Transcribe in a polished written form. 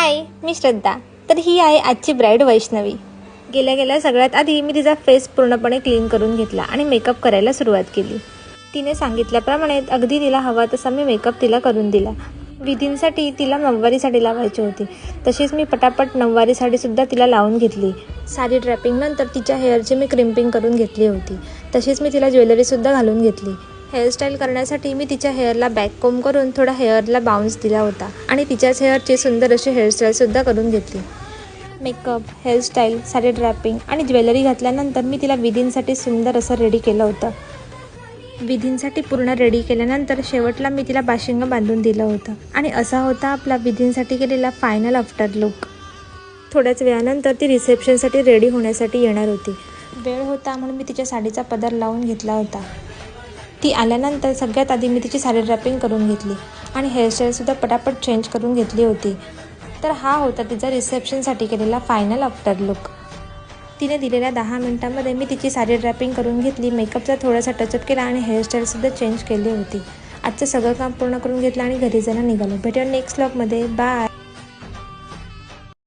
हाय, मी श्रद्धा. तर ही आहे आजची ब्राईड वैष्णवी. गेल्या सगळ्यात आधी मी तिचा फेस पूर्णपणे क्लीन करून घेतला आणि मेकअप करायला सुरुवात केली. तिने सांगितल्याप्रमाणे अगदी तिला हवा तसा मी मेकअप तिला करून दिला. विधींसाठी तिला नऊवारी साडी लावायची होती. तशीच मी पटापट नऊवारी साडीसुद्धा तिला लावून घेतली. साडी ड्रॅपिंगनंतर तिच्या हेअरची मी क्रिम्पिंग करून घेतली होती. तशीच मी तिला ज्वेलरीसुद्धा घालून घेतली. हेअरस्टाईल करण्यासाठी मी तिच्या हेअरला बॅक कोम्ब करून थोडा हेअरला बाउन्स दिला होता आणि तिच्याच हेअरची सुंदर अशी हेअरस्टाईलसुद्धा करून घेतली. मेकअप, हेअरस्टाईल, साडी ड्रॅपिंग आणि ज्वेलरी घातल्यानंतर मी तिला विधींसाठी सुंदर असं रेडी केलं होतं. विधींसाठी पूर्ण रेडी केल्यानंतर शेवटला मी तिला बाशिंग बांधून दिलं होतं आणि असा होता आपला विधींसाठी केलेला फायनल आफ्टर लुक. थोड्याच वेळानंतर ती रिसेप्शनसाठी रेडी होण्यासाठी येणार होती. वेळ होता म्हणून मी तिच्या साडीचा पदर लावून घेतला होता. ती आल्यानंतर सगळ्यात आधी मी तिची साडी ड्रॅपिंग करून घेतली आणि हेअरस्टाईलसुद्धा पटापट चेंज करून घेतली होती. तर हा होता तिचा रिसेप्शनसाठी केलेला फायनल आफ्टर लुक. तिने दिलेल्या 10 मिनिटांमध्ये मी तिची साडी ड्रॅपिंग करून घेतली, मेकअपचा थोडासा टचअप केला आणि हेअरस्टाईलसुद्धा चेंज केली होती. आजचं सगळं काम पूर्ण करून घेतलं आणि घरी जाणं निघालो. भेटूया नेक्स्ट व्लॉगमध्ये. बाय.